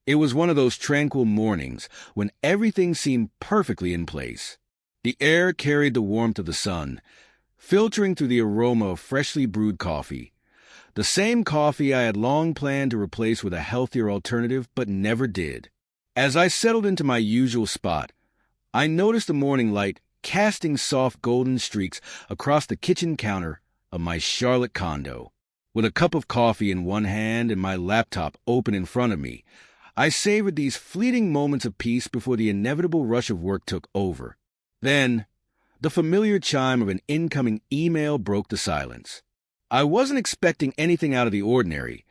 It was one of those tranquil mornings when everything seemed perfectly in place. The air carried the warmth of the sun, filtering through the aroma of freshly brewed coffee. The same coffee I had long planned to replace with a healthier alternative, but never did. As I settled into my usual spot, I noticed the morning light casting soft golden streaks across the kitchen counter of my Charlotte condo. With a cup of coffee in one hand and my laptop open in front of me, I savored these fleeting moments of peace before the inevitable rush of work took over. Then, the familiar chime of an incoming email broke the silence. I wasn't expecting anything out of the ordinary,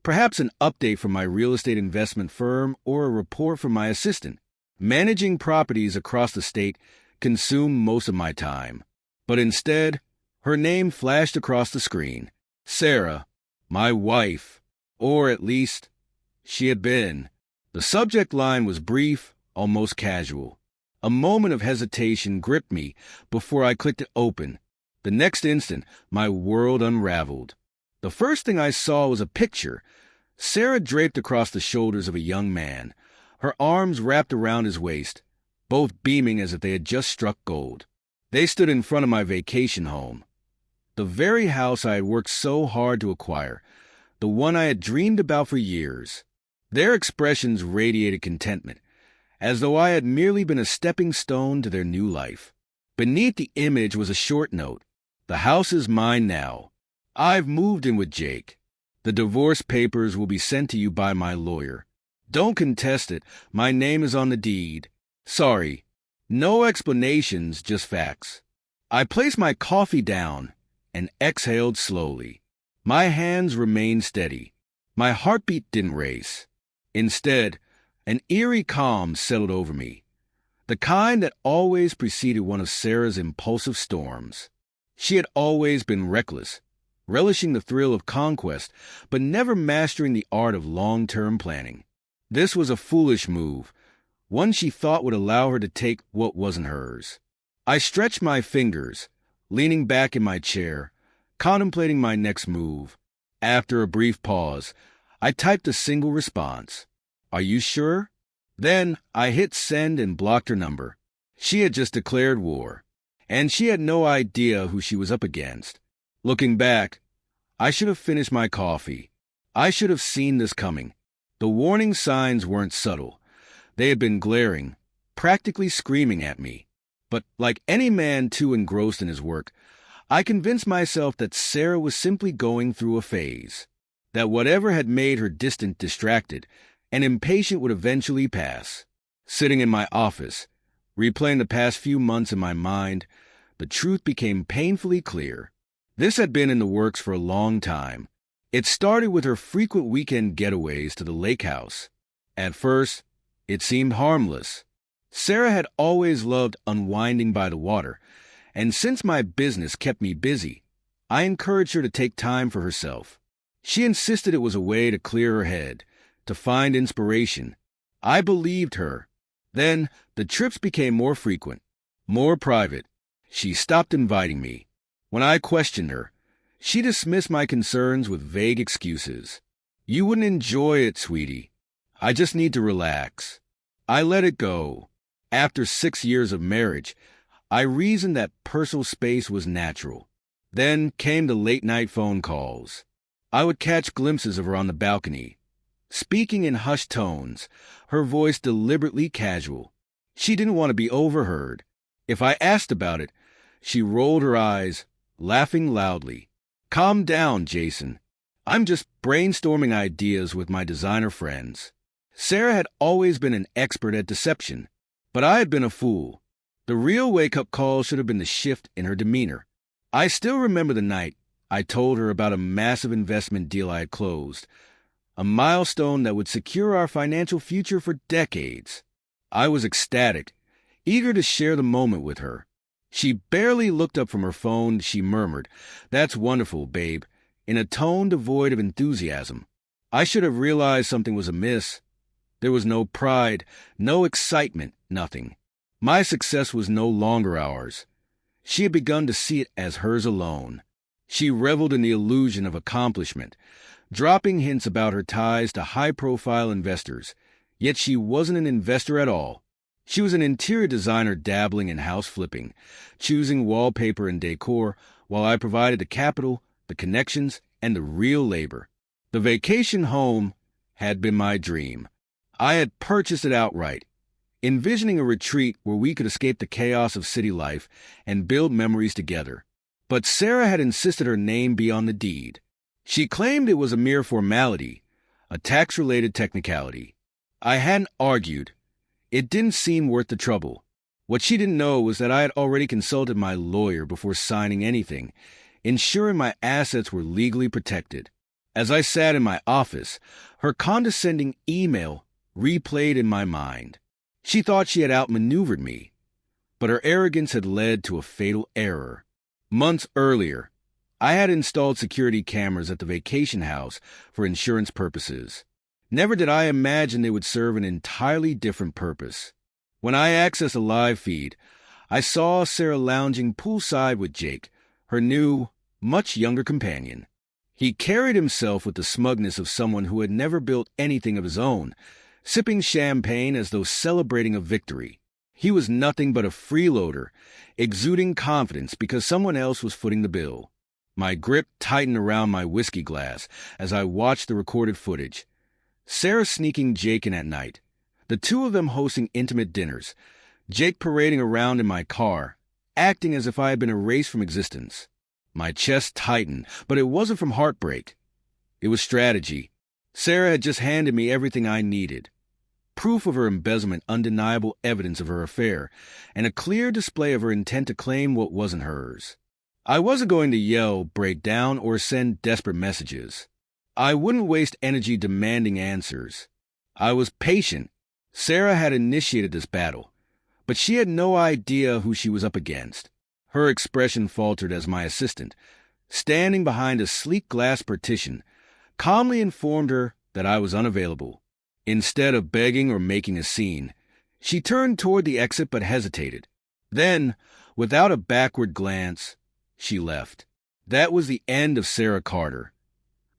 perhaps an update from my real estate investment firm or a report from my assistant. Managing properties across the state consumed most of my time. But instead, her name flashed across the screen. Sarah, my wife, or at least, she had been. The subject line was brief, almost casual. A moment of hesitation gripped me before I clicked it open. The next instant, my world unraveled. The first thing I saw was a picture. Sarah draped across the shoulders of a young man, her arms wrapped around his waist, both beaming as if they had just struck gold. They stood in front of my vacation home, the very house I had worked so hard to acquire, the one I had dreamed about for years. Their expressions radiated contentment, as though I had merely been a stepping stone to their new life. Beneath the image was a short note. The house is mine now. I've moved in with Jake. The divorce papers will be sent to you by my lawyer. Don't contest it. My name is on the deed. Sorry. No explanations, just facts. I placed my coffee down and exhaled slowly. My hands remained steady. My heartbeat didn't race. Instead, an eerie calm settled over me, the kind that always preceded one of Sarah's impulsive storms. She had always been reckless, relishing the thrill of conquest, but never mastering the art of long-term planning. This was a foolish move, one she thought would allow her to take what wasn't hers. I stretched my fingers, leaning back in my chair, contemplating my next move. After a brief pause, I typed a single response. Are you sure? Then I hit send and blocked her number. She had just declared war, and she had no idea who she was up against. Looking back, I should have finished my coffee. I should have seen this coming. The warning signs weren't subtle. They had been glaring, practically screaming at me. But like any man too engrossed in his work, I convinced myself that Sarah was simply going through a phase, that whatever had made her distant, distracted, and impatient would eventually pass. Sitting in my office, replaying the past few months in my mind, the truth became painfully clear. This had been in the works for a long time. It started with her frequent weekend getaways to the lake house. At first, it seemed harmless. Sarah had always loved unwinding by the water, and since my business kept me busy, I encouraged her to take time for herself. She insisted it was a way to clear her head, to find inspiration. I believed her. Then the trips became more frequent, more private. She stopped inviting me. When I questioned her, she dismissed my concerns with vague excuses. You wouldn't enjoy it, sweetie. I just need to relax. I let it go. After 6 years of marriage, I reasoned that personal space was natural. Then came the late-night phone calls. I would catch glimpses of her on the balcony, speaking in hushed tones, her voice deliberately casual. She didn't want to be overheard. If I asked about it, she rolled her eyes, laughing loudly. Calm down, Jason. I'm just brainstorming ideas with my designer friends. Sarah had always been an expert at deception, but I had been a fool. The real wake-up call should have been the shift in her demeanor. I still remember the night I told her about a massive investment deal I had closed, a milestone that would secure our financial future for decades. I was ecstatic, eager to share the moment with her. She barely looked up from her phone. She murmured, "That's wonderful, babe," in a tone devoid of enthusiasm. I should have realized something was amiss. There was no pride, no excitement, nothing. My success was no longer ours. She had begun to see it as hers alone. She reveled in the illusion of accomplishment, dropping hints about her ties to high-profile investors, Yet she wasn't an investor at all. She was an interior designer dabbling in house flipping, choosing wallpaper and decor, while I provided the capital, the connections, and the real labor. The vacation home had been my dream. I had purchased it outright, envisioning a retreat where we could escape the chaos of city life and build memories together. But Sarah had insisted her name be on the deed. She claimed it was a mere formality, a tax-related technicality. I hadn't argued. It didn't seem worth the trouble. What she didn't know was that I had already consulted my lawyer before signing anything, ensuring my assets were legally protected. As I sat in my office, her condescending email replayed in my mind. She thought she had outmaneuvered me, but her arrogance had led to a fatal error. Months earlier, I had installed security cameras at the vacation house for insurance purposes. Never did I imagine they would serve an entirely different purpose. When I accessed a live feed, I saw Sarah lounging poolside with Jake, her new, much younger companion. He carried himself with the smugness of someone who had never built anything of his own, sipping champagne as though celebrating a victory. He was nothing but a freeloader, exuding confidence because someone else was footing the bill. My grip tightened around my whiskey glass as I watched the recorded footage. Sarah sneaking Jake in at night, the two of them hosting intimate dinners, Jake parading around in my car, acting as if I had been erased from existence. My chest tightened, but it wasn't from heartbreak. It was strategy. Sarah had just handed me everything I needed. Proof of her embezzlement, undeniable evidence of her affair, and a clear display of her intent to claim what wasn't hers. I wasn't going to yell, break down, or send desperate messages. I wouldn't waste energy demanding answers. I was patient. Sarah had initiated this battle, but she had no idea who she was up against. Her expression faltered as my assistant, standing behind a sleek glass partition, calmly informed her that I was unavailable. Instead of begging or making a scene, she turned toward the exit but hesitated. Then, without a backward glance, she left. That was the end of Sarah Carter,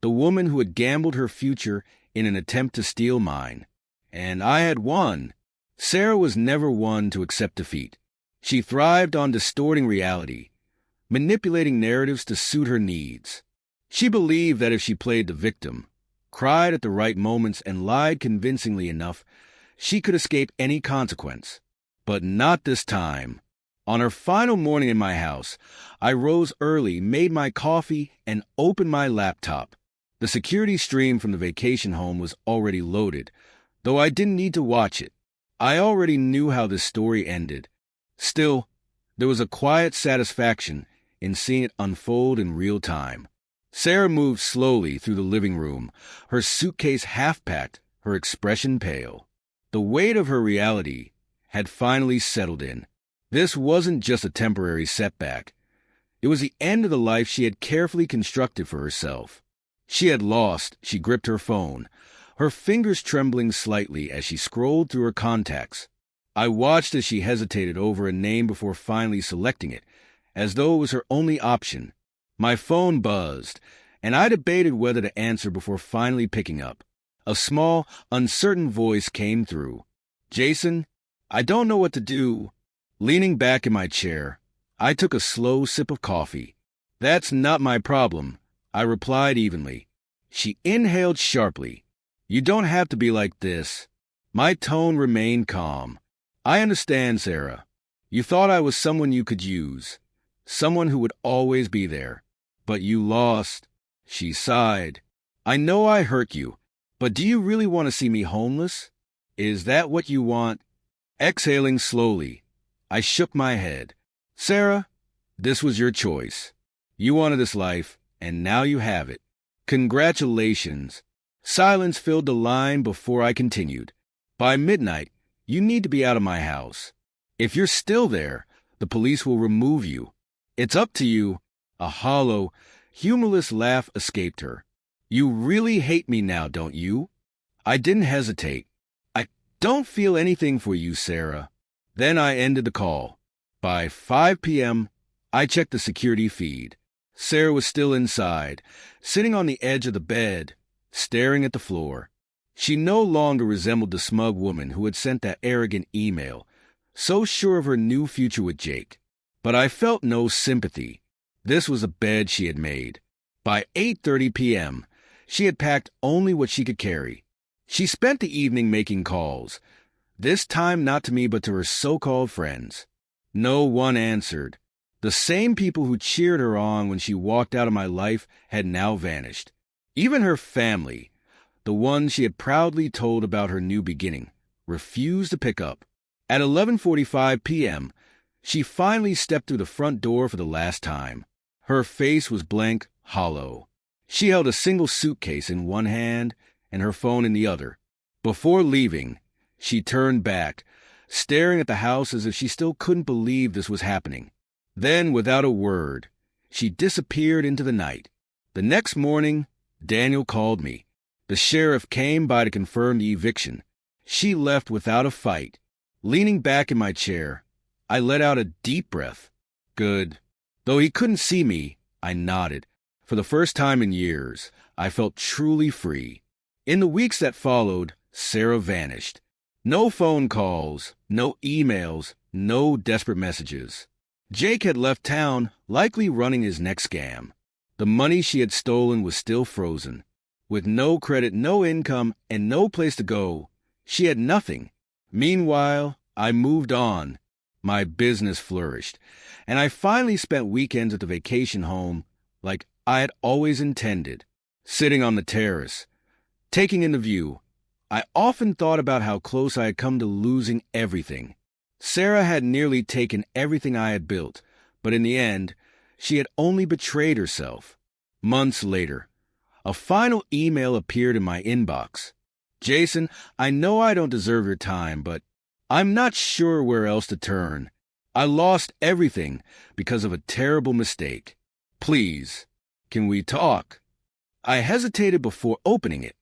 the woman who had gambled her future in an attempt to steal mine. And I had won. Sarah was never one to accept defeat. She thrived on distorting reality, manipulating narratives to suit her needs. She believed that if she played the victim, cried at the right moments, and lied convincingly enough, she could escape any consequence. But not this time. On her final morning in my house, I rose early, made my coffee, and opened my laptop. The security stream from the vacation home was already loaded, though I didn't need to watch it. I already knew how this story ended. Still, there was a quiet satisfaction in seeing it unfold in real time. Sarah moved slowly through the living room, her suitcase half-packed, her expression pale. The weight of her reality had finally settled in. This wasn't just a temporary setback. It was the end of the life she had carefully constructed for herself. She had lost. She gripped her phone, her fingers trembling slightly as she scrolled through her contacts. I watched as she hesitated over a name before finally selecting it, as though it was her only option. My phone buzzed, and I debated whether to answer before finally picking up. A small, uncertain voice came through. "Jason, I don't know what to do." Leaning back in my chair, I took a slow sip of coffee. "That's not my problem," I replied evenly. She inhaled sharply. "You don't have to be like this." My tone remained calm. "I understand, Sarah. You thought I was someone you could use, someone who would always be there. But you lost." She sighed. "I know I hurt you, but do you really want to see me homeless? Is that what you want?" Exhaling slowly, I shook my head. "Sarah, this was your choice. You wanted this life, and now you have it. Congratulations." Silence filled the line before I continued. "By midnight, you need to be out of my house. If you're still there, the police will remove you. It's up to you." A hollow, humorless laugh escaped her. "You really hate me now, don't you?" I didn't hesitate. "I don't feel anything for you, Sarah." Then I ended the call. By 5 p.m., I checked the security feed. Sarah was still inside, sitting on the edge of the bed, staring at the floor. She no longer resembled the smug woman who had sent that arrogant email, so sure of her new future with Jake. But I felt no sympathy. This was a bed she had made. By 8:30 p.m., she had packed only what she could carry. She spent the evening making calls, this time not to me but to her so-called friends. No one answered. The same people who cheered her on when she walked out of my life had now vanished. Even her family, the ones she had proudly told about her new beginning, refused to pick up. At 11:45 p.m., she finally stepped through the front door for the last time. Her face was blank, hollow. She held a single suitcase in one hand and her phone in the other. Before leaving, she turned back, staring at the house as if she still couldn't believe this was happening. Then, without a word, she disappeared into the night. The next morning, Daniel called me. The sheriff came by to confirm the eviction. She left without a fight. Leaning back in my chair, I let out a deep breath. Good. Though he couldn't see me, I nodded. For the first time in years, I felt truly free. In the weeks that followed, Sarah vanished. No phone calls, no emails, no desperate messages. Jake had left town, likely running his next scam. The money she had stolen was still frozen. With no credit, no income, and no place to go, she had nothing. Meanwhile, I moved on. My business flourished, and I finally spent weekends at the vacation home like I had always intended, sitting on the terrace, taking in the view. I often thought about how close I had come to losing everything. Sarah had nearly taken everything I had built, but in the end, she had only betrayed herself. Months later, a final email appeared in my inbox. Jason, I know I don't deserve your time, but I'm not sure where else to turn. I lost everything because of a terrible mistake. Please, can we talk? I hesitated before opening it.